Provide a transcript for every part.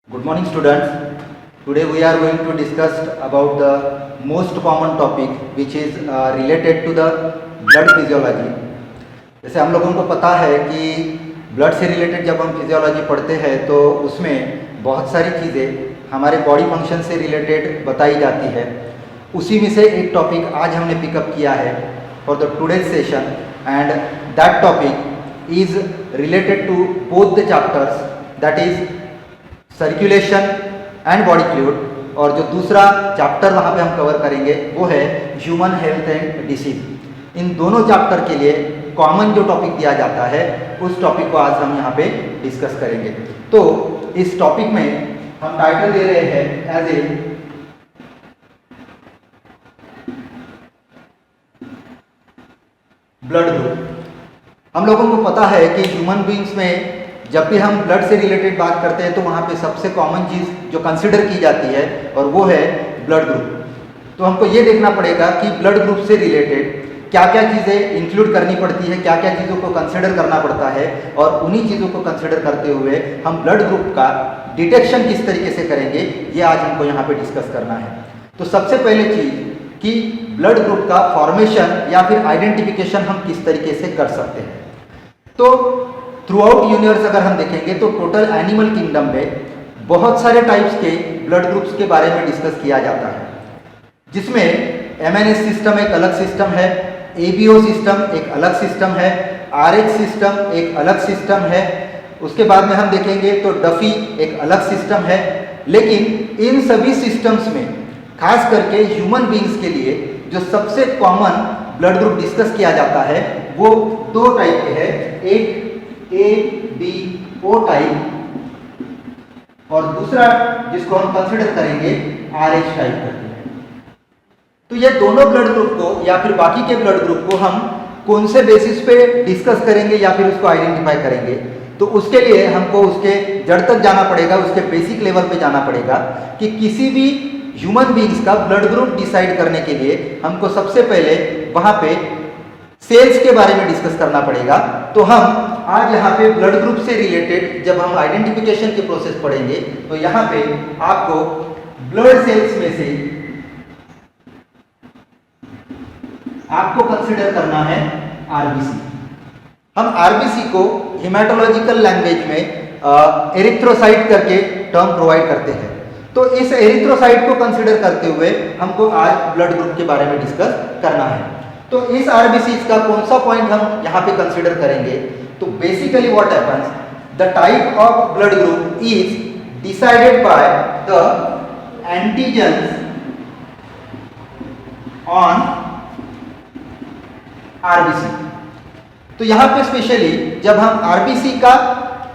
Good morning students. Today we are going to discuss about the most common topic which is related to the blood physiology. जैसे हम लोगों को पता है कि ब्लड से रिलेटेड जब हम फिजियोलॉजी पढ़ते हैं तो उसमें बहुत सारी चीज़ें हमारे बॉडी फंक्शन से रिलेटेड बताई जाती है। उसी में से एक टॉपिक आज हमने पिकअप किया है for the today's session and that topic is related to both the chapters, that is circulation and body fluid, और जो दूसरा चैप्टर वहाँ पे हम कवर करेंगे वो है ह्यूमन हेल्थ एंड डिसीज। इन दोनों चैप्टर के लिए कॉमन जो टॉपिक दिया जाता है उस टॉपिक को आज हम यहाँ पे डिस्कस करेंगे। तो इस टॉपिक में हम टाइटल दे रहे हैं एज ए ब्लड ग्रुप। हम लोगों को पता है कि ह्यूमन बीइंग्स में जब भी हम ब्लड से रिलेटेड बात करते हैं तो वहाँ पे सबसे कॉमन चीज़ जो कंसिडर की जाती है और वो है ब्लड ग्रुप। तो हमको ये देखना पड़ेगा कि ब्लड ग्रुप से रिलेटेड क्या क्या चीज़ें इंक्लूड करनी पड़ती है, क्या क्या चीज़ों को कंसिडर करना पड़ता है, और उन्हीं चीज़ों को कंसिडर करते हुए हम ब्लड ग्रुप का डिटेक्शन किस तरीके से करेंगे ये आज हमको यहाँ पे डिस्कस करना है। तो सबसे पहले चीज़ कि ब्लड ग्रुप का फॉर्मेशन या फिर आइडेंटिफिकेशन हम किस तरीके से कर सकते हैं। तो थ्रू आउट यूनिवर्स अगर हम देखेंगे तो टोटल एनिमल किंगडम में बहुत सारे टाइप्स के ब्लड ग्रुप्स के बारे में डिस्कस किया जाता है, जिसमें एमएनएस सिस्टम एक अलग सिस्टम है, एबीओ सिस्टम एक अलग सिस्टम है, आरएच सिस्टम एक अलग सिस्टम है, उसके बाद में हम देखेंगे तो डफी एक अलग सिस्टम है। लेकिन इन सभी सिस्टम्स में खास करके ह्यूमन बीइंग्स के लिए जो सबसे कॉमन ब्लड ग्रुप डिस्कस किया जाता है वो दो टाइप के है, एक ABO टाइप और दूसरा जिसको हम कंसिडर करेंगे RH टाइप करके। तो ये दोनों ब्लड ग्रुप को या फिर बाकी के ब्लड ग्रुप को हम कौन से बेसिस पे डिस्कस करेंगे या फिर उसको आइडेंटिफाई करेंगे, तो उसके लिए हमको उसके जड़ तक जाना पड़ेगा, उसके बेसिक लेवल पे जाना पड़ेगा कि किसी भी ह्यूमन बीइंग्स का ब्लड ग्रुप डिसाइड करने के लिए हमको सबसे पहले वहां पे सेल्स के बारे में डिस्कस करना पड़ेगा। तो हम आज यहाँ पे ब्लड ग्रुप से रिलेटेड जब हम आइडेंटिफिकेशन के प्रोसेस पढ़ेंगे तो यहाँ पे आपको ब्लड सेल्स में से आपको कंसिडर करना है आरबीसी। हम आरबीसी को हेमाटोलॉजिकल लैंग्वेज में एरिथ्रोसाइट करके टर्म प्रोवाइड करते हैं। तो इस एरिथ्रोसाइट को कंसिडर करते हुए हमको आज ब्लड ग्रुप के बारे में डिस्कस करना है। तो इस आरबीसी का कौन सा पॉइंट हम यहाँ पे कंसिडर करेंगे, तो basically what happens, the type of blood group is decided by the antigens on RBC. तो यहाँ पे स्पेशली जब हम आरबीसी का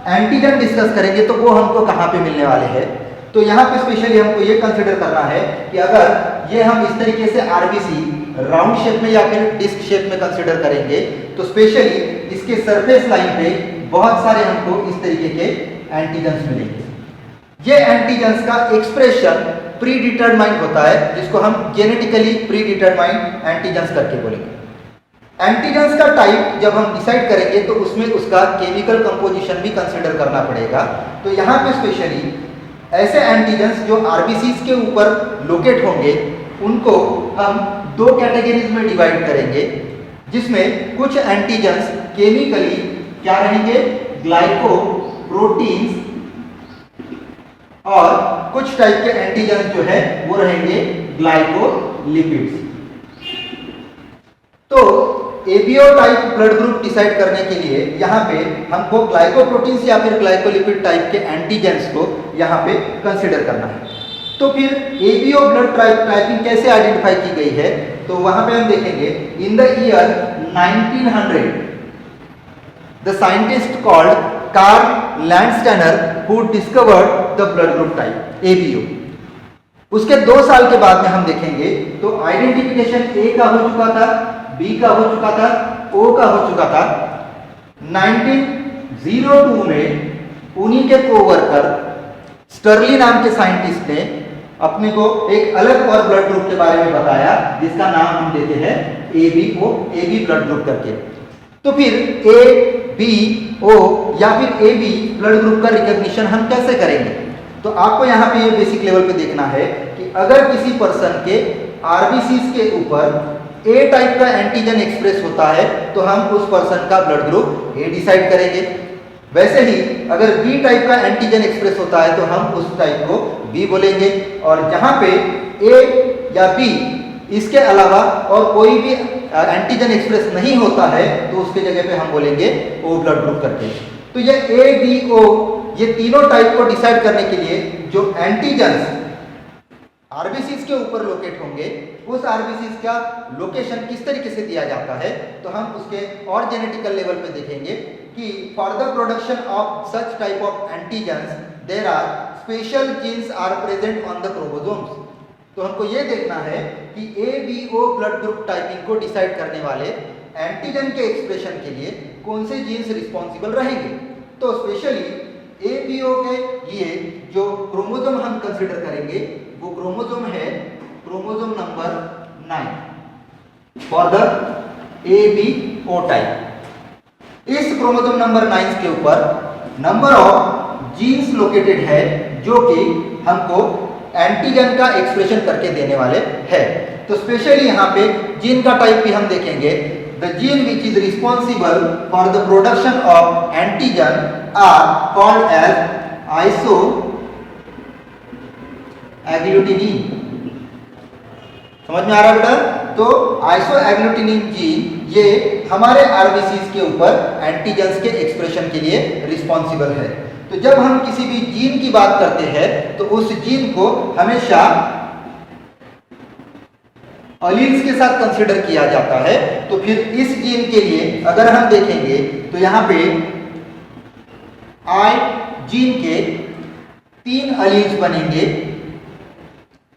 एंटीजन डिस्कस करेंगे तो वो हमको कहाँ पे मिलने वाले हैं, तो यहाँ पे स्पेशली हमको ये कंसिडर करना है कि अगर ये हम इस तरीके से आरबीसी राउंड शेप में या फिर डिस्क शेप में कंसिडर करेंगे तो स्पेशली इसके सरफेस लाइन पे बहुत सारे हमको इस तरीके के एंटीजेंस मिलेंगे। ये एंटीजेंस का एक्सप्रेशन प्री डिटरमाइंड होता है, जिसको हम जेनेटिकली प्री डिटरमाइंड एंटीजेंस करके बोलेंगे। एंटीजेंस का टाइप जब हम डिसाइड करेंगे तो उसमें उसका केमिकल कंपोजिशन भी कंसिडर करना पड़ेगा। तो यहाँ पे स्पेशली ऐसे एंटीजेंस जो आरबीसीज के ऊपर लोकेट होंगे उनको हम दो कैटेगरीज में डिवाइड करेंगे, जिसमें कुछ एंटीजेंस केमिकली क्या रहेंगे, ग्लाइकोप्रोटीन्स, और कुछ टाइप के एंटीजेंस जो है वो रहेंगे ग्लाइकोलिपिड्स। तो ABO type blood group decide करने के लिए यहाँ पे हमको ग्लाइकोप्रोटीन्स या फिर ग्लाइकोलिपिड टाइप के एंटीजेंस को यहाँ पे कंसिडर करना है। तो फिर एबीओ ब्लड टाइपिंग कैसे आइडेंटिफाई की गई है, तो वहां पे हम देखेंगे in the year 1900 the scientist called Karl Landsteiner who discovered the blood group type ABO. उसके 2 साल के बाद में हम देखेंगे तो आइडेंटिफिकेशन ए का हो चुका था, बी का हो चुका था, ओ का हो चुका था। 1902 में उन्हीं के कोवर्कर स्टर्ली नाम के साइंटिस्ट ने अपने को एक अलग और ब्लड ग्रुप के बारे में बताया, जिसका नाम हम देते हैं एबीओ, एबी ब्लड ग्रुप करके। तो फिर ए बी ओ या फिर ए बी ब्लड ग्रुप का रिकॉग्निशन हम कैसे करेंगे, तो आपको यहाँ पे ये बेसिक लेवल पे देखना है कि अगर किसी पर्सन के आरबीसीज के ऊपर ए टाइप का एंटीजन एक्सप्रेस होता है तो हम उस पर्सन का ब्लड ग्रुप ए डिसाइड करेंगे। वैसे ही अगर बी टाइप का एंटीजन एक्सप्रेस होता है तो हम उस टाइप को बी बोलेंगे, और जहाँ पे ए या बी इसके अलावा और कोई भी एंटीजन एक्सप्रेस नहीं होता है तो उसके जगह पे हम बोलेंगे ओ ब्लड ग्रुप करके। तो ये ए बी ओ ये तीनों टाइप को डिसाइड करने के लिए जो एंटीजन्स आरबीसीज के ऊपर लोकेट होंगे उस आरबीसीज का लोकेशन किस तरीके से दिया जाता है, तो हम उसके और जेनेटिकल लेवल पे देखेंगे कि for the production of such type of antigens there are special genes are present on the chromosomes. तो हमको ये देखना है कि A B O blood group typing को डिसाइड करने वाले एंटीजन के एक्सप्रेशन के लिए कौन से जीन्स रिस्पॉन्सिबल रहेंगे। तो स्पेशली ए बी ओ के लिए जो क्रोमोसोम हम कंसिडर करेंगे वो क्रोमोसोम है chromosome number 9 for the A B O type. इस क्रोमोसोम नंबर 9 के ऊपर नंबर ऑफ जीन्स लोकेटेड है जो कि हमको एंटीजन का एक्सप्रेशन करके देने वाले है। तो स्पेशली यहाँ पे जीन का टाइप भी हम देखेंगे। The gene which is responsible for the production of antigen are called as isoagglutinin. समझ में आ रहा है बेटा? तो आइसो एग्लूटिनिन जीन ये हमारे आरबीसीज के ऊपर एंटीजन्स के एक्सप्रेशन के लिए रिस्पॉन्सिबल है। तो जब हम किसी भी जीन की बात करते हैं तो उस जीन को हमेशा अलील्स के साथ कंसीडर किया जाता है। तो फिर इस जीन के लिए अगर हम देखेंगे तो यहाँ पे आई जीन के 3 अलील्स बनेंगे।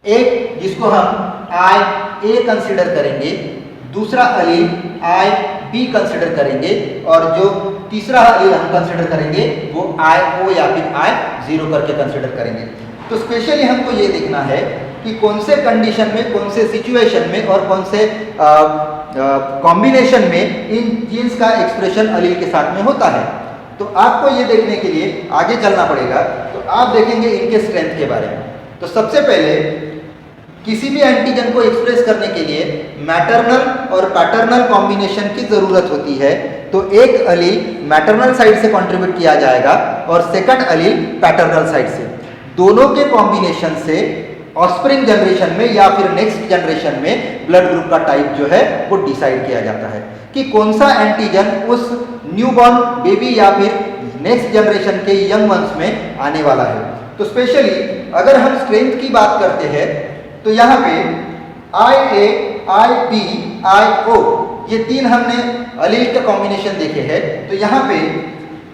एक जिसको हम आई ए कंसीडर करेंगे, दूसरा अलील आई बी कंसीडर करेंगे, और जो तीसरा अलील हम कंसीडर करेंगे वो आई ओ या फिर आई जीरो करके कंसीडर करेंगे। तो स्पेशली हमको ये देखना है कि कौन से कंडीशन में, कौन से सिचुएशन में और कौन से कॉम्बिनेशन में इन जीन्स का एक्सप्रेशन अलील के साथ में होता है। तो आपको ये देखने के लिए आगे चलना पड़ेगा। तो आप देखेंगे इनके स्ट्रेंथ के बारे में। तो सबसे पहले किसी भी एंटीजन को एक्सप्रेस करने के लिए मैटरनल और पैटर्नल कॉम्बिनेशन की जरूरत होती है। तो एक अलील मैटरनल साइड से कंट्रीब्यूट किया जाएगा और सेकंड अलील पैटर्नल साइड से। दोनों के कॉम्बिनेशन से ऑफस्प्रिंग जनरेशन में या फिर नेक्स्ट जनरेशन में ब्लड ग्रुप का टाइप जो है वो डिसाइड किया जाता है कि कौन सा एंटीजन उस न्यूबॉर्न बेबी या फिर नेक्स्ट जनरेशन के यंग वंस में आने वाला है। तो स्पेशली अगर हम स्ट्रेंथ की बात करते हैं तो यहाँ पे आई ए, आई बी, आई ओ ये 3 हमने अलील का कॉम्बिनेशन देखे हैं। तो यहाँ पे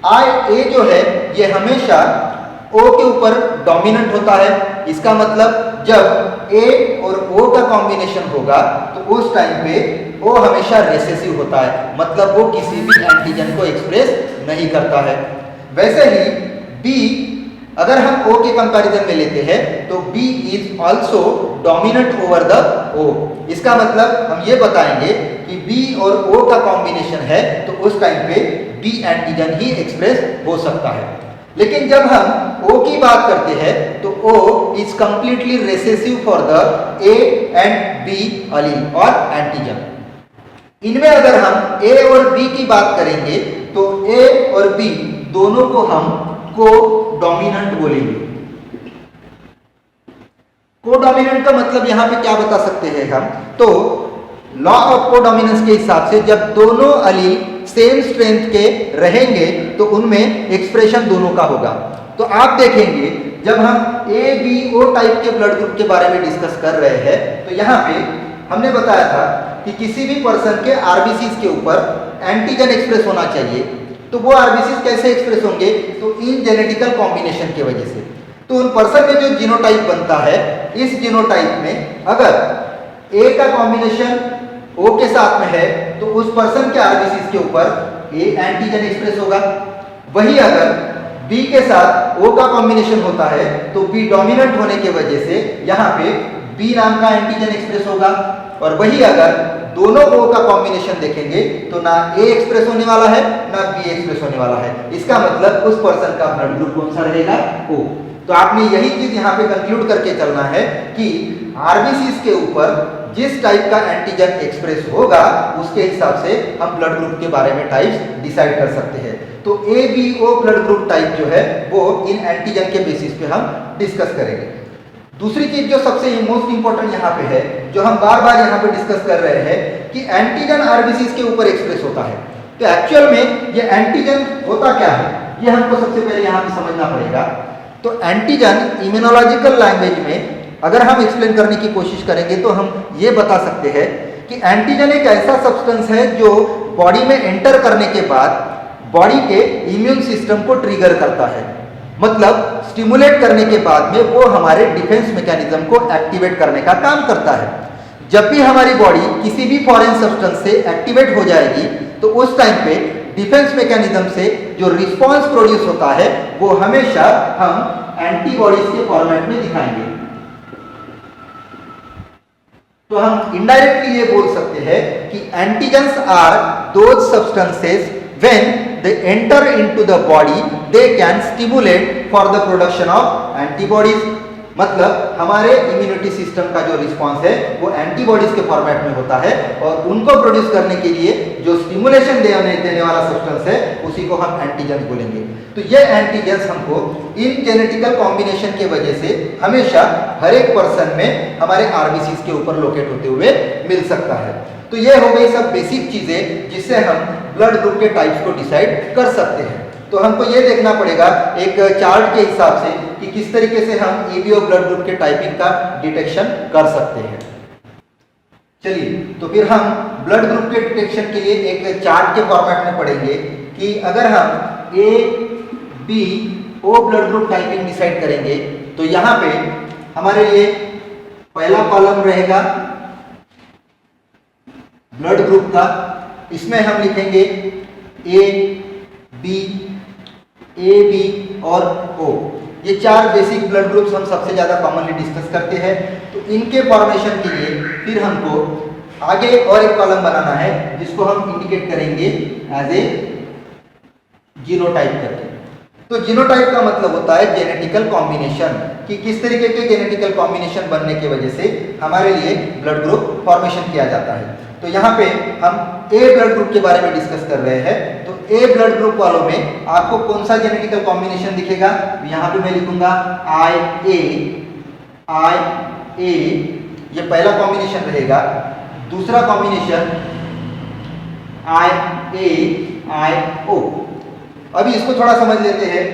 आई ए जो है ये हमेशा ओ के ऊपर डोमिनेंट होता है। इसका मतलब जब ए और ओ का कॉम्बिनेशन होगा तो उस टाइम पे ओ हमेशा रिसेसिव होता है, मतलब वो किसी भी एंटीजन को एक्सप्रेस नहीं करता है। वैसे ही बी अगर हम ओ के कंपैरिजन में लेते हैं तो B is also dominant over the O. इसका मतलब हम ये बताएंगे कि बी और ओ का कॉम्बिनेशन है तो उस टाइम पे बी एंटीजन ही एक्सप्रेस हो सकता है। लेकिन जब हम ओ की बात करते हैं तो O is completely recessive for the A and B allele और एंटीजन। इनमें अगर हम ए और बी की बात करेंगे तो ए और बी दोनों को हम को डोमिनेंट बोलेंगे। कोडोमिनेंट का मतलब यहां पे क्या बता सकते हैं हम, तो लॉ ऑफ कोडोमिनेंस के हिसाब से जब दोनों अलील सेम स्ट्रेंथ के रहेंगे तो उनमें एक्सप्रेशन दोनों का होगा। तो आप देखेंगे जब हम ए बी ओ टाइप के ब्लड ग्रुप के बारे में डिस्कस कर रहे हैं तो यहाँ पे हमने बताया था कि किसी भी पर्सन के आरबीसीज के ऊपर एंटीजन एक्सप्रेस होना चाहिए। तो वो आरबीसीज कैसे एक्सप्रेस होंगे, तो इन जेनेटिकल कॉम्बिनेशन की वजह से। तो उन पर्सन में जो जीनोटाइप बनता है, इस जीनोटाइप में अगर ए का कॉम्बिनेशन ओ के साथ में है तो उस पर्सन के आरबीसीज के ऊपर ए एंटीजन एक्सप्रेस होगा। वही अगर बी के साथ ओ का कॉम्बिनेशन होता है तो बी डोमिनेंट होने की वजह से यहाँ पे बी नाम का एंटीजन एक्सप्रेस होगा। और वही अगर दोनों ओ का कॉम्बिनेशन देखेंगे तो ना ए एक्सप्रेस होने वाला है ना बी एक्सप्रेस होने वाला है। इसका मतलब उस पर्सन का ब्लड ग्रुप कौन सा रहेगा, ओ। तो आपने यही चीज यहाँ पे कंक्लूड करके चलना है कि आरबीसीज के ऊपर जिस टाइप का एंटीजन एक्सप्रेस होगा उसके हिसाब से हम ब्लड ग्रुप के बारे में टाइप्स डिसाइड कर सकते हैं। तो ABO ब्लड ग्रुप टाइप जो है वो इन एंटीजन के बेसिस पे हम डिस्कस करेंगे। दूसरी चीज जो सबसे मोस्ट इंपॉर्टेंट यहाँ पे है, जो हम बार बार यहाँ पे डिस्कस कर रहे हैं कि एंटीजन आरबीसीज के ऊपर एक्सप्रेस होता है। तो एक्चुअल में ये एंटीजन होता क्या है, ये हमको सबसे पहले यहाँ पे समझना पड़ेगा। तो एंटीजन इम्यूनोलॉजिकल लैंग्वेज में अगर हम एक्सप्लेन करने की कोशिश करेंगे तो हम ये बता सकते हैं कि एंटीजन एक ऐसा सब्सटेंस है जो बॉडी में एंटर करने के बाद बॉडी के इम्यून सिस्टम को ट्रिगर करता है, मतलब स्टिमुलेट करने के बाद में वो हमारे डिफेंस मैकेनिज्म को एक्टिवेट करने का काम करता है। जब भी हमारी बॉडी किसी भी फॉरेन सब्सटेंस से एक्टिवेट हो जाएगी तो उस टाइम पे डिफेंस मैकेनिज्म से जो रिस्पांस प्रोड्यूस होता है वो हमेशा हम एंटीबॉडीज के फॉर्मेट में दिखाएंगे। तो हम इनडायरेक्टली ये बोल सकते हैं कि antigens are those substances when they enter into the body they can stimulate for the production of antibodies। मतलब हमारे इम्यूनिटी सिस्टम का जो रिस्पांस है वो एंटीबॉडीज के फॉर्मेट में होता है और उनको प्रोड्यूस करने के लिए जो स्टिमुलेशन देने वाला सब्सटेंस है उसी को हम एंटीजेंस बोलेंगे। तो ये एंटीजेंस हमको इन जेनेटिकल कॉम्बिनेशन के वजह से हमेशा हर एक पर्सन में हमारे आरबीसीज के ऊपर लोकेट होते हुए मिल सकता है। तो ये हो गई सब बेसिक चीजें जिससे हम ब्लड ग्रुप के टाइप्स को डिसाइड कर सकते हैं। तो हमको ये देखना पड़ेगा एक चार्ट के हिसाब से कि किस तरीके से हम एबीओ ब्लड ग्रुप के टाइपिंग का डिटेक्शन कर सकते हैं। चलिए तो फिर हम ब्लड ग्रुप के डिटेक्शन के लिए एक चार्ट के फॉर्मेट में पढ़ेंगे कि अगर हम A B O blood group typing decide करेंगे तो यहाँ पे हमारे लिए पहला कॉलम रहेगा ब्लड ग्रुप का, इसमें हम लिखेंगे ए बी और ओ। ये चार बेसिक ब्लड ग्रुप्स हम सबसे ज़्यादा कॉमनली डिस्कस करते हैं। तो इनके फॉर्मेशन के लिए फिर हमको आगे और एक कॉलम बनाना है जिसको हम इंडिकेट करेंगे एज ए जीनोटाइप करके। तो जीनोटाइप का मतलब होता है जेनेटिकल कॉम्बिनेशन, कि किस तरीके के जेनेटिकल कॉम्बिनेशन बनने की वजह से हमारे लिए ब्लड ग्रुप फॉर्मेशन किया जाता है। तो यहाँ पे हम ए ब्लड ग्रुप के बारे में डिस्कस कर रहे हैं। तो ए ब्लड ग्रुप वालों में आपको कौन सा जेनेटिकल कॉम्बिनेशन दिखेगा, यहाँ पे मैं लिखूंगा आई ए, ये पहला कॉम्बिनेशन रहेगा। दूसरा कॉम्बिनेशन आई ओ। अभी इसको थोड़ा समझ लेते हैं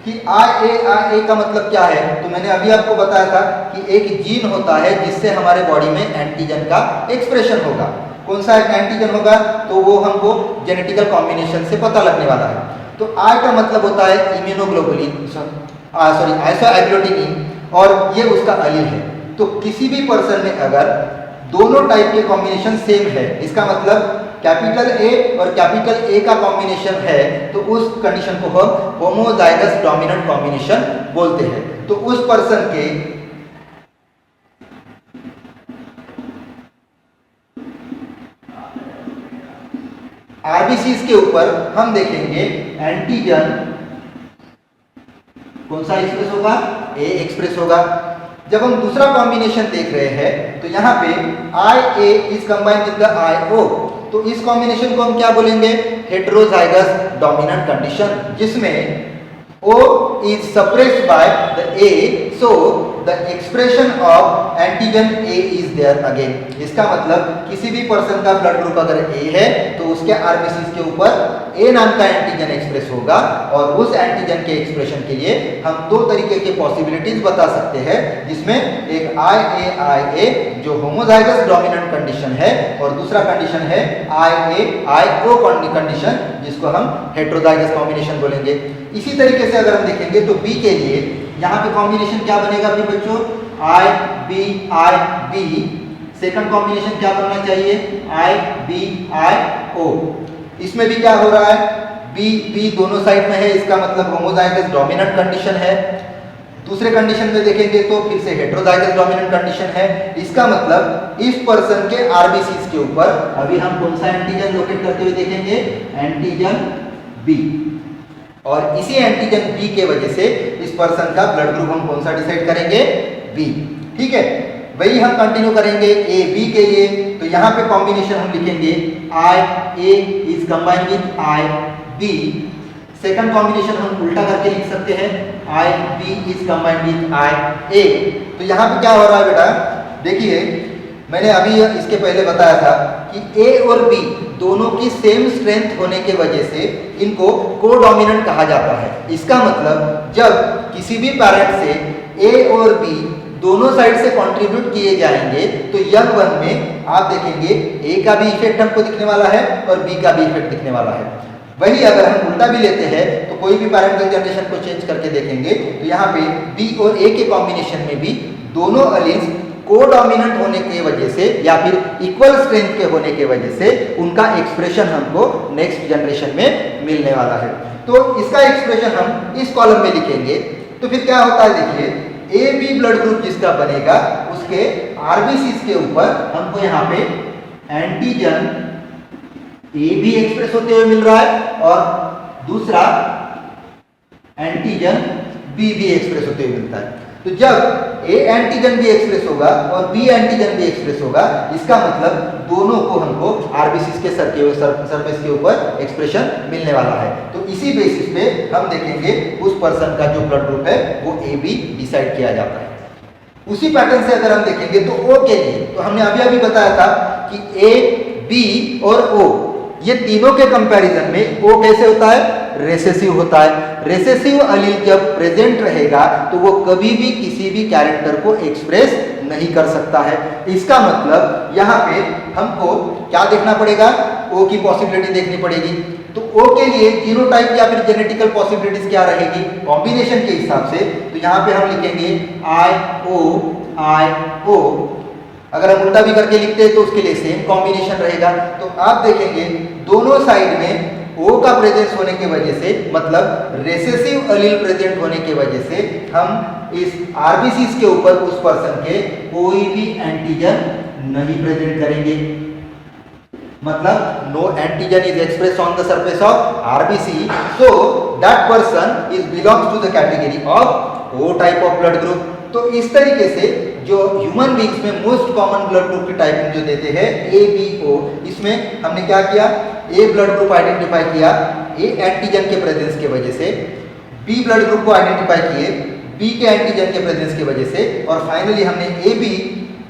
कि आई ए का मतलब क्या है। तो मैंने अभी आपको बताया था कि एक जीन होता है जिससे हमारे बॉडी में एंटीजन का एक्सप्रेशन होगा। कौन सा एंटीजन होगा तो वो हमको जेनेटिकल कॉम्बिनेशन से पता लगने वाला है। तो आई का मतलब होता है इम्यूनोग्लोबुलिन आइसोएग्लूटिनिन और ये उसका अलील है। तो किसी भी पर्सन में अगर दोनों टाइप के कॉम्बिनेशन सेम है, इसका मतलब कैपिटल ए और कैपिटल ए का कॉम्बिनेशन है, तो उस कंडीशन को हम होमोजाइगस डोमिनेंट कॉम्बिनेशन बोलते हैं। तो उस पर्सन के आरबीसीज के ऊपर हम देखेंगे एंटीजन कौन सा एक्सप्रेस होगा, ए एक्सप्रेस होगा। जब हम दूसरा कॉम्बिनेशन देख रहे हैं तो यहाँ पे आई A is combined with the आई ओ। तो इस कॉम्बिनेशन को हम क्या बोलेंगे, हेटेरोजाइगस डोमिनेंट कंडीशन, जिसमें O is suppressed by the A, so the expression of antigen A is there again। इसका मतलब किसी भी पर्सन का ब्लड ग्रुप अगर A है तो उसके आरबीसीज के ऊपर A नाम का एंटीजन एक्सप्रेस होगा और उस एंटीजन के एक्सप्रेशन के लिए हम दो तरीके के पॉसिबिलिटीज बता सकते हैं, जिसमें एक आई ए जो होमोजाइगस डोमिनेंट कंडीशन है और दूसरा कंडीशन है आई ओ कंडीशन जिसको हम हेटेरोजाइगस कॉम्बिनेशन बोलेंगे। इसी तरीके से अगर हम देखेंगे तो बी के लिए यहाँ पे कॉम्बिनेशन क्या बनेगा अभी बच्चों, आई बी। सेकंड कॉम्बिनेशन क्या बनना चाहिए, आई ओ। इसमें भी क्या हो रहा है, बी दोनों साइड में है, इसका मतलब होमोजाइगस डोमिनेंट कंडीशन है। दूसरे कंडीशन में देखेंगे तो फिर से हेटेरोजाइगस डोमिनेंट कंडीशन है। इसका मतलब इस पर्सन के आरबीसीज के ऊपर अभी हम कौन सा एंटीजन लोकेट करते हुए देखेंगे, एंटीजन बी। और इसी एंटीजन बी के वजह से इस पर्सन का ब्लड ग्रुप हम कौन सा डिसाइड करेंगे, बी। ठीक है, वही हम कंटिन्यू करेंगे ए बी के लिए। तो यहाँ पे कॉम्बिनेशन हम लिखेंगे I A is combined with I B. Second combination हम उल्टा करके लिख सकते हैं, I B is combined with I A. तो यहाँ पे क्या हो रहा है बेटा, देखिए मैंने अभी इसके पहले बताया था कि ए और बी दोनों की सेम स्ट्रेंथ होने के वजह से इनको कोडोमिनेंट कहा जाता है। इसका मतलब जब किसी भी पैरेंट से ए और बी दोनों साइड से कंट्रीब्यूट किए जाएंगे तो यंग वन में आप देखेंगे ए का भी इफेक्ट हमको दिखने वाला है और बी का भी इफेक्ट दिखने वाला है। वही अगर हम उल्टा भी लेते हैं तो कोई भी पैरेंटल जनरेशन को चेंज करके देखेंगे तो यहाँ पे बी और ए के कॉम्बिनेशन में भी दोनों अलील्स कोडोमिनेंट होने की वजह से या फिर इक्वल स्ट्रेंथ के होने की वजह से उनका एक्सप्रेशन हमको नेक्स्ट जनरेशन में मिलने वाला है। तो इसका एक्सप्रेशन हम इस कॉलम में लिखेंगे। तो फिर क्या होता है, देखिए ए बी ब्लड ग्रुप जिसका बनेगा उसके आरबीसीज के ऊपर हमको यहाँ पे एंटीजन ए भी एक्सप्रेस होते हुए मिल रहा है और दूसरा एंटीजन बी भी एक्सप्रेस होते हुए मिलता है। तो जब ए एंटीजन भी एक्सप्रेस होगा और बी एंटीजन भी एक्सप्रेस होगा, इसका मतलब दोनों को हमको आरबीसीज के सरफेस के ऊपर एक्सप्रेशन मिलने वाला है। तो इसी बेसिस पे हम देखेंगे उस पर्सन का जो ब्लड ग्रुप है वो ए बी डिसाइड किया जाता है। उसी पैटर्न से अगर हम देखेंगे तो ओ के लिए, तो हमने अभी अभी बताया था कि ए बी और ओ ये तीनों के कंपैरिजन में ओ कैसे होता है, रेसेसिव होता है। रेसेसिव अलील जब प्रेजेंट रहेगा तो वो कभी भी किसी भी कैरेक्टर को एक्सप्रेस नहीं कर सकता है। इसका मतलब यहाँ पे हमको क्या देखना पड़ेगा, ओ की पॉसिबिलिटी देखनी पड़ेगी। तो ओ के लिए जीनोटाइप या फिर जेनेटिकल पॉसिबिलिटीज क्या रहेगी, कॉम्बिनेशन के हिसाब से। तो यहाँ पे हम लिखेंगे आई ओ। अगर हम उल्टा भी करके लिखते हैं तो उसके लिए सेम कॉम्बिनेशन रहेगा। तो आप देखेंगे दोनों साइड में O का प्रेजेंस होने की वजह से, मतलब रेसेसिव अलील प्रेजेंट होने की वजह से हम इस आरबीसीज के ऊपर उस पर्सन के कोई भी एंटीजन नहीं प्रेजेंट करेंगे। मतलब no antigen is express on the surface of RBC, so that person is belongs to the category of O type of blood group. तो इस तरीके से जो ह्यूमन बींग्स में मोस्ट कॉमन ब्लड ग्रुप की टाइपिंग जो देते हैं ए बी ओ, इसमें हमने क्या किया, ए ब्लड ग्रुप आइडेंटिफाई किया ए एंटीजन के प्रेजेंस की वजह से, बी ब्लड ग्रुप को आइडेंटिफाई किए बी के एंटीजन के प्रेजेंस की वजह से, और फाइनली हमने ए बी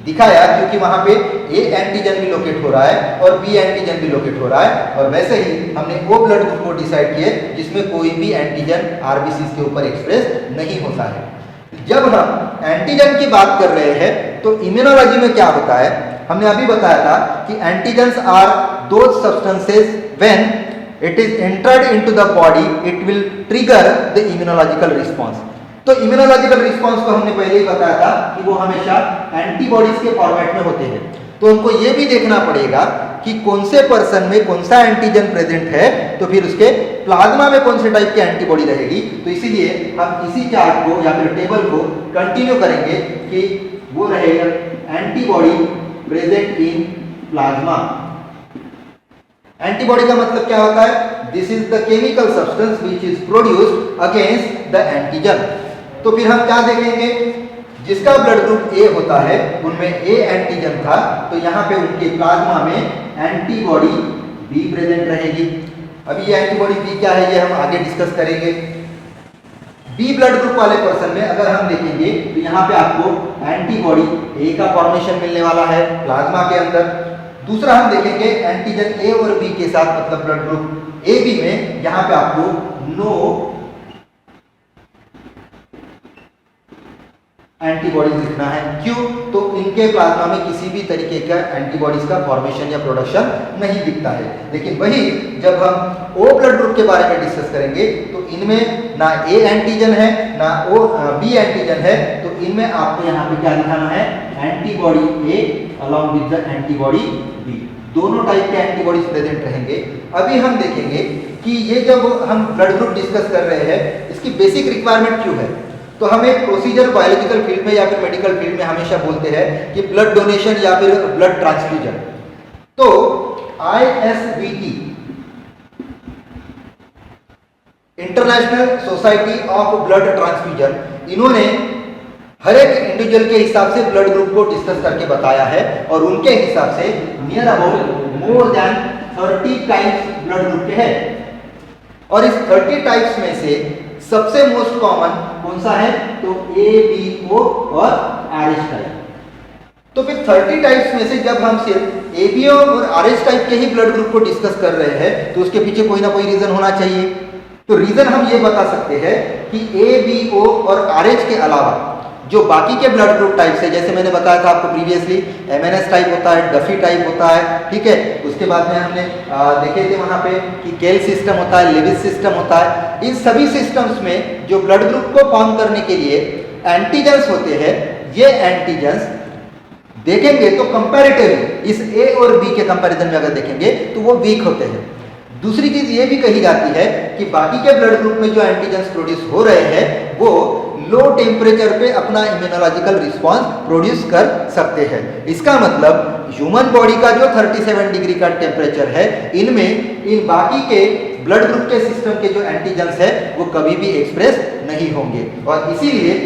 दिखाया क्योंकि वहां पे ए एंटीजन भी लोकेट हो रहा है और बी एंटीजन भी लोकेट हो रहा है। और वैसे ही हमने ओ ब्लड ग्रुप को डिसाइड किए जिसमें कोई भी एंटीजन आरबीसी के ऊपर एक्सप्रेस नहीं होता है। जब हम एंटीजन की बात कर रहे हैं तो इम्यूनोलॉजी में क्या होता है, हमने अभी बताया था कि antigens are those substances when it is entered into the body it will trigger the immunological response. तो इम्यूनोलॉजिकल रिस्पांस को हमने पहले ही बताया था कि वो हमेशा एंटीबॉडीज के फॉर्मेट में होते हैं। तो हमको ये भी देखना पड़ेगा कि कौन से पर्सन में कौन सा एंटीजन प्रेजेंट है, तो फिर उसके प्लाज्मा में कौन से टाइप की एंटीबॉडी रहेगी। तो इसीलिए हम इसी चार्ट को या फिर टेबल को कंटिन्यू करेंगे कि वो रहेगा antibody present in plasma. Antibody का मतलब क्या होता है, this is the chemical substance which is produced against the antigen. तो फिर हम क्या देखेंगे, जिसका ब्लड ग्रुप ए होता है उनमें ए एंटीजन था, तो यहाँ पे उनके प्लाज्मा में एंटीबॉडी बी प्रेजेंट रहेगी। अभी ये एंटीबॉडी बी क्या है ये हम आगे डिस्कस करेंगे। बी ब्लड ग्रुप वाले पर्सन में अगर हम देखेंगे तो यहाँ पे आपको एंटीबॉडी ए का फॉर्मेशन मिलने वाला है प्लाज्मा के अंदर। दूसरा हम देखेंगे एंटीजन ए और बी के साथ, मतलब ब्लड ग्रुप ए बी में यहाँ पे आपको नो एंटीबॉडीज लिखना है। क्यों, तो इनके प्लाज्मा में किसी भी तरीके का एंटीबॉडीज का फॉर्मेशन या प्रोडक्शन नहीं दिखता है। लेकिन वही जब हम ओ ब्लड ग्रुप के बारे में डिस्कस करेंगे तो इनमें ना ए एंटीजन है ना ओ बी एंटीजन है, तो इनमें आपको यहाँ पे क्या दिखाना है, antibody A along with the antibody B. दोनों टाइप के एंटीबॉडीज प्रेजेंट रहेंगे। अभी हम देखेंगे कि ये जब हम ब्लड ग्रुप डिस्कस कर रहे हैं इसकी बेसिक रिक्वायरमेंट क्यों है। तो हम एक प्रोसीजर बायोलॉजिकल फील्ड में या फिर मेडिकल फील्ड में हमेशा बोलते हैं कि ब्लड डोनेशन या फिर ब्लड ट्रांसफ्यूजन। तो ISBT international society of blood transfusion, इन्होंने हर एक इंडिविजुअल के हिसाब से ब्लड ग्रुप को डिस्कस करके बताया है और उनके हिसाब से near about more than 30 types blood group के हैं। और इस 30 टाइप्स में से सबसे मोस्ट कॉमन कौन सा है? तो ए, बी, ओ और RH टाइप। तो फिर 30 टाइप्स में से जब हम सिर्फ ABO और RH टाइप के ही ब्लड ग्रुप को डिस्कस कर रहे हैं तो उसके पीछे कोई ना कोई रीजन होना चाहिए। तो रीजन हम ये बता सकते हैं कि ABO और RH के अलावा जो बाकी के ब्लड ग्रुप टाइप्स है, जैसे मैंने बताया था आपको प्रीवियसली, MNS टाइप होता है, डफी टाइप होता है, ठीक है। उसके बाद में हमने देखे थे वहां पे कि केल सिस्टम होता है, लेविस सिस्टम होता है। इन सभी सिस्टम्स में जो ब्लड ग्रुप को फॉर्म करने के लिए एंटीजेंस होते हैं, ये एंटीजेंस देखेंगे तो कंपैरेटिवली इस A और B के कंपैरिजन में अगर देखेंगे तो वो वीक होते हैं। दूसरी चीज ये भी कही जाती है कि बाकी के ब्लड ग्रुप में जो एंटीजेंस प्रोड्यूस हो रहे हैं वो लो टेम्परेचर पे अपना इम्यूनोलॉजिकल रिस्पांस प्रोड्यूस कर सकते हैं। इसका मतलब ह्यूमन बॉडी का जो 37 डिग्री का टेम्परेचर है, इनमें इन बाकी के ब्लड ग्रुप के सिस्टम के जो एंटीजेंस है वो कभी भी एक्सप्रेस नहीं होंगे। और इसीलिए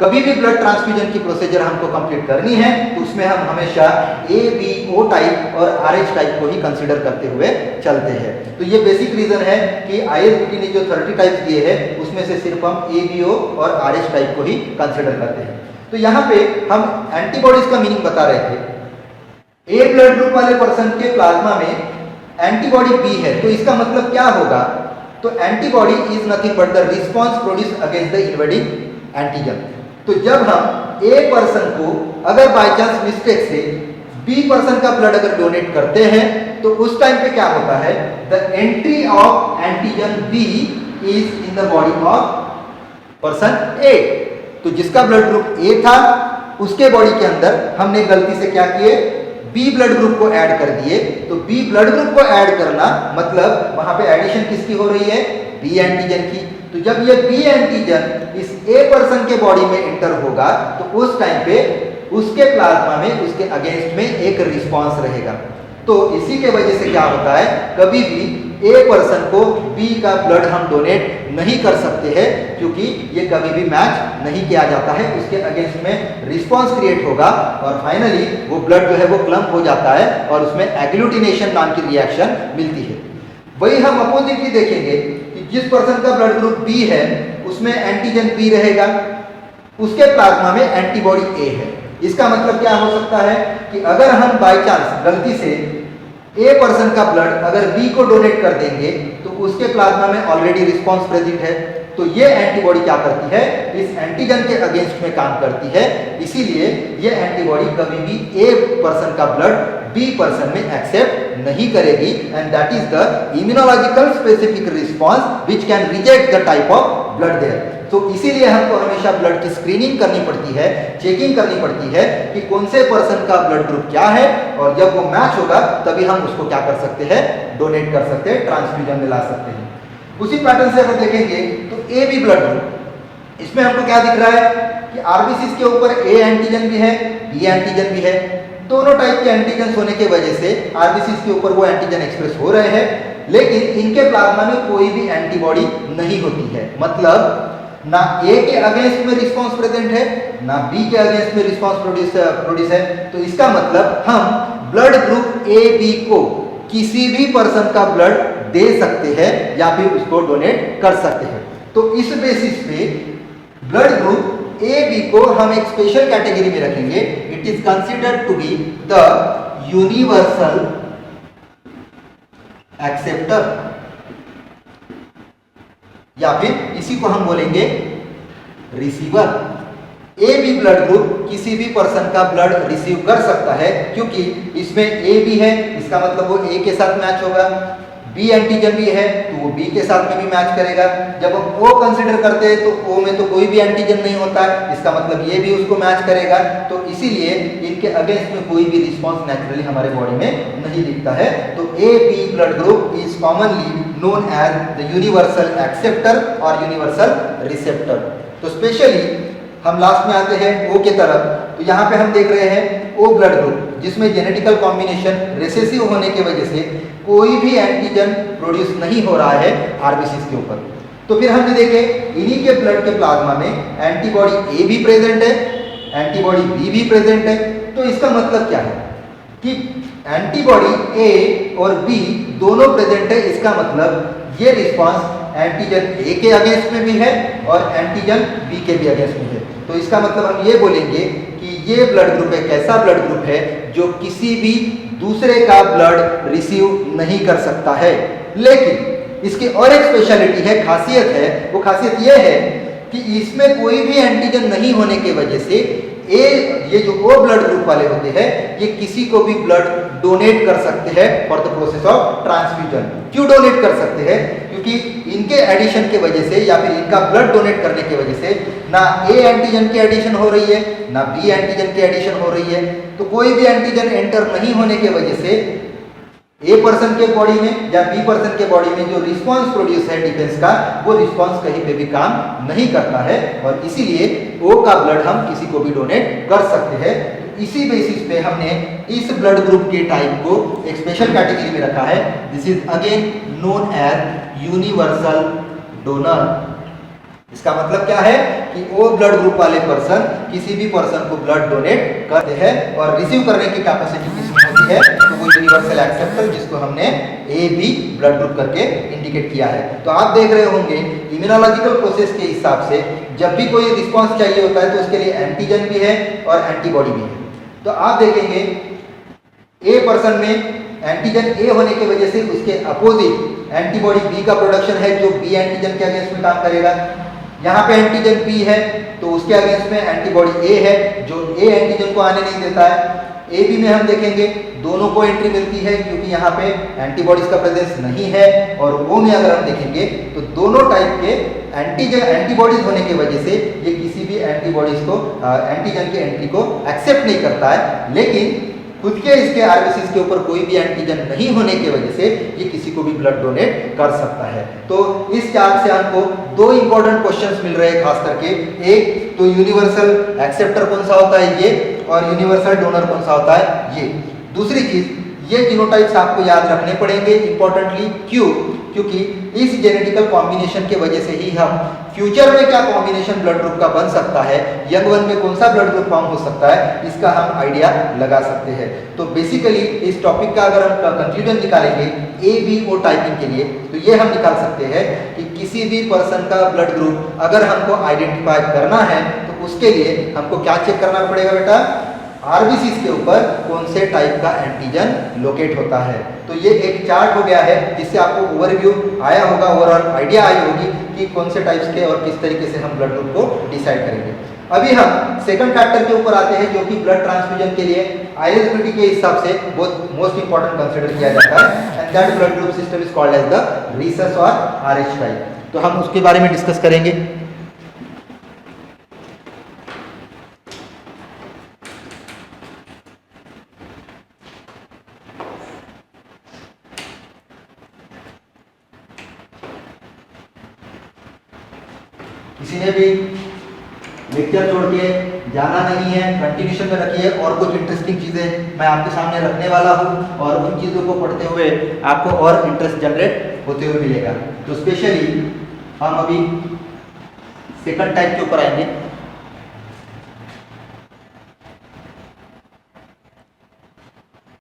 कभी भी ब्लड ट्रांसफ्यूजन की प्रोसीजर हमको कंप्लीट करनी है तो उसमें हम हमेशा ABO टाइप और RH टाइप को ही कंसीडर करते हुए चलते हैं। तो ये बेसिक रीजन है कि ISBT ने जो 30 टाइप्स दिए हैं उसमें से सिर्फ हम ABO और RH टाइप को ही कंसीडर करते हैं। तो यहाँ पे हम एंटीबॉडीज का मीनिंग बता रहे थे। A ब्लड ग्रुप वाले पर्सन के प्लाज्मा में एंटीबॉडी B है, तो इसका मतलब क्या होगा? तो antibody is nothing but the response produce against the invading antigen. तो जब हम A पर्सन को अगर बाय चांस मिस्टेक से B पर्सन का ब्लड अगर डोनेट करते हैं तो उस टाइम पे क्या होता है? The entry of antigen B is in the body of person A। तो जिसका ब्लड ग्रुप A था उसके बॉडी के अंदर हमने गलती से क्या किए? B ब्लड ग्रुप को ऐड कर दिए। तो B ब्लड ग्रुप को ऐड करना मतलब वहां पे एडिशन किसकी हो रही है? B एंटीजन की। तो जब ये B एंटीजन इस A पर्सन के बॉडी में एंटर होगा तो उस टाइम पे उसके प्लाज्मा में उसके अगेंस्ट में एक रिस्पांस रहेगा। तो इसी के वजह से क्या होता है? कभी भी A पर्सन को B का ब्लड हम डोनेट नहीं कर सकते हैं क्योंकि ये कभी भी मैच नहीं किया जाता है। उसके अगेंस्ट में रिस्पांस क्रिएट होगा और फाइनली वो ब्लड जो है वो क्लम्प हो जाता है और उसमें एग्लूटिनेशन नाम की रिएक्शन मिलती है। वही हम अपोजिटली देखेंगे कि जिस पर्सन का ब्लड ग्रुप B है उसमें एंटीजन B रहेगा, उसके प्लाज्मा में एंटीबॉडी A है। इसका मतलब क्या हो सकता है कि अगर हम बाय चांस गलती से A पर्सन का ब्लड अगर B को डोनेट कर देंगे तो उसके प्लाज्मा में ऑलरेडी रिस्पांस प्रेजेंट है। तो ये एंटीबॉडी क्या करती है? इस एंटीजन के अगेंस्ट में काम करती है। इसीलिए ये एंटीबॉडी कभी भी A पर्सन का ब्लड B पर्सन में एक्सेप्ट नहीं करेगी and that is the immunological specific response which can reject the type of blood there. तो इसीलिए हमको हमेशा ब्लड की स्क्रीनिंग करनी पड़ती है, चेकिंग करनी पड़ती है कि कौन से पर्सन का ब्लड ग्रुप क्या है और जब वो मैच होगा तभी हम उसको क्या कर सकते हैं? डोनेट कर सकते हैं, ट्रांसफ्यूजन में ला सकते हैं। उसी पैटर्न से अगर देखेंगे तो AB ब्लड ग्रुप, इसमें हमको क्या दिख रहा है कि RBCs के ऊपर A एंटीजन भी है, B एंटीजन भी है। दोनों टाइप के एंटीजन होने की वजह से RBCs के ऊपर वो एंटीजन एक्सप्रेस हो रहे हैं, लेकिन इनके प्लाज्मा में कोई भी एंटीबॉडी नहीं होती है। मतलब ना A के अगेंस्ट में रिस्पांस प्रेजेंट है ना B के अगेंस्ट में रिस्पांस प्रोड्यूस है। तो इसका मतलब हम ब्लड ग्रुप AB को किसी भी पर्सन का ब्लड दे सकते हैं या फिर उसको डोनेट कर सकते हैं। तो इस बेसिस पे ब्लड ग्रुप AB को हम एक स्पेशल कैटेगरी में रखेंगे। It is considered to be the universal acceptor या फिर इसी को हम बोलेंगे रिसीवर। AB ब्लड ग्रुप किसी भी पर्सन का ब्लड रिसीव कर सकता है क्योंकि इसमें AB है, इसका मतलब वो A के साथ मैच होगा। B एंटीजन भी है तो वो B के साथ में भी मैच करेगा। जब हम O कंसिडर करते हैं तो O में तो कोई भी एंटीजन नहीं होता है, इसका मतलब ये भी उसको मैच करेगा। तो इसीलिए इनके अगेंस्ट में कोई भी रिस्पांस नेचुरली हमारे बॉडी में नहीं दिखता है। तो AB blood group is commonly known as the universal acceptor और यूनिवर्सल रिसेप्टर। तो स्पेशली हम लास्ट में आते हैं O के तरफ। तो यहाँ पे हम देख रहे हैं O ब्लड ग्रुप जिसमें जेनेटिकल कॉम्बिनेशन रिसेसिव होने की वजह से कोई भी एंटीजन प्रोड्यूस नहीं हो रहा है RBCs के ऊपर। तो फिर हमने देखे इन्हीं के ब्लड के प्लाज्मा में एंटीबॉडी ए भी प्रेजेंट है, एंटीबॉडी बी भी प्रेजेंट है। तो इसका मतलब क्या है कि एंटीबॉडी ए और बी दोनों प्रेजेंट है। इसका मतलब ये रिस्पांस एंटीजन ए के अगेंस्ट में भी है और एंटीजन बी के भी अगेंस्ट में है। तो इसका मतलब हम ये बोलेंगे कि ये ब्लड ग्रुप एक ऐसा ब्लड ग्रुप है जो किसी भी दूसरे का ब्लड रिसीव नहीं कर सकता है। लेकिन इसकी और एक स्पेशलिटी है, खासियत है। वो खासियत ये है कि इसमें कोई भी एंटीजन नहीं होने की वजह से ये जो ओ ब्लड ग्रुप वाले होते हैं ये किसी को भी ब्लड डोनेट कर सकते हैं for the process of transfusion. क्यों डोनेट कर सकते हैं? क्योंकि इनके एडिशन के वजह से या फिर इनका ब्लड डोनेट करने की वजह से ना ए एंटीजन की एडिशन हो रही है ना बी एंटीजन की एडिशन हो रही है। तो कोई भी एंटीजन एंटर नहीं होने की वजह से ए पर्सन के बॉडी में या बी पर्सन के बॉडी में जो रिस्पांस प्रोड्यूस है डिफेंस का, वो रिस्पांस कहीं पे भी काम नहीं करता है और इसीलिए ओ का ब्लड हम किसी को भी डोनेट कर सकते हैं। तो इसी बेसिस पे हमने इस ब्लड ग्रुप के टाइप को एक स्पेशल कैटेगरी में रखा है। This is again known as universal donor. इसका मतलब क्या है कि ओ ब्लड ग्रुप वाले पर्सन किसी भी पर्सन को ब्लड डोनेट करते हैं और रिसीव करने की कैपेसिटी किसमें होती है, तो वो यूनिवर्सल एक्सेप्टर जिसको हमने ए बी ब्लड ग्रुप करके इंडिकेट किया है। तो आप देख रहे होंगे इम्यूनोलॉजिकल प्रोसेस के हिसाब से जब भी कोई रिस्पांस चाहिए होता है तो उसके लिए एंटीजन भी है और एंटीबॉडी भी है। तो आप देखेंगे ए पर्सन में एंटीजन ए होने की वजह से उसके अपोजिट एंटीबॉडी बी का प्रोडक्शन है जो बी एंटीजन के अगेंस्ट में काम करेगा। यहाँ पे एंटीजन बी है तो उसके अगेंस्ट में एंटीबॉडी ए है जो ए एंटीजन को आने नहीं देता है। ए बी में हम देखेंगे दोनों को एंट्री मिलती है क्योंकि यहाँ पे एंटीबॉडीज का प्रेजेंस नहीं है। और वो में अगर हम देखेंगे तो दोनों टाइप के एंटीबॉडीज होने की वजह से ये किसी भी एंटीबॉडीज को एंटीजन की एंट्री को एक्सेप्ट नहीं करता है। लेकिन खुद के इसके आरबीसीज के ऊपर कोई भी एंटीजन नहीं होने की वजह से ये किसी को भी ब्लड डोनेट कर सकता है। तो इस चार्ट से हमको दो इंपॉर्टेंट क्वेश्चंस मिल रहे हैं खास करके। एक तो यूनिवर्सल एक्सेप्टर कौन सा होता है ये, और यूनिवर्सल डोनर कौन सा होता है ये। दूसरी चीज ये जीनोटाइप्स आपको याद रखने पड़ेंगे इंपॉर्टेंटली। क्यों? क्योंकि इस जेनेटिकल कॉम्बिनेशन के वजह से ही हम फ्यूचर में क्या कॉम्बिनेशन ब्लड ग्रुप का बन सकता है, यंग वन में कौन सा ब्लड ग्रुप फॉर्म हो सकता है, इसका हम आइडिया लगा सकते हैं। तो बेसिकली इस टॉपिक का अगर हम कंक्लूजन निकालेंगे ए बी ओ टाइपिंग के लिए तो ये हम निकाल सकते हैं कि किसी भी पर्सन का ब्लड ग्रुप अगर हमको आइडेंटिफाई करना है तो उसके लिए हमको क्या चेक करना पड़ेगा बेटा, आरबीसीज के ऊपर कौन से टाइप का एंटीजन लोकेट होता है। तो ये एक चार्ट हो गया है जिससे आपको ओवरव्यू आया होगा, ओवरऑल आइडिया आई होगी कि कौन से टाइप्स के और किस तरीके से हम ब्लड ग्रुप को डिसाइड करेंगे। अभी हम सेकंड फैक्टर के ऊपर आते हैं जो कि ब्लड ट्रांसफ्यूजन के लिए आईएसबीटी के हिसाब से बहुत मोस्ट इंपॉर्टेंट कंसीडर किया जाता है and that blood group system is called as the rhesus और आरएच टाइप। तो हम उसके बारे में डिस्कस करेंगे। किसी ने भी लेक्चर छोड़ के जाना नहीं है, कंटिन्यूशन में रखिए। और कुछ इंटरेस्टिंग चीज़ें मैं आपके सामने रखने वाला हूँ और उन चीज़ों को पढ़ते हुए आपको और इंटरेस्ट जनरेट होते हुए मिलेगा। तो स्पेशली हम अभी सेकंड टाइप के ऊपर आएंगे।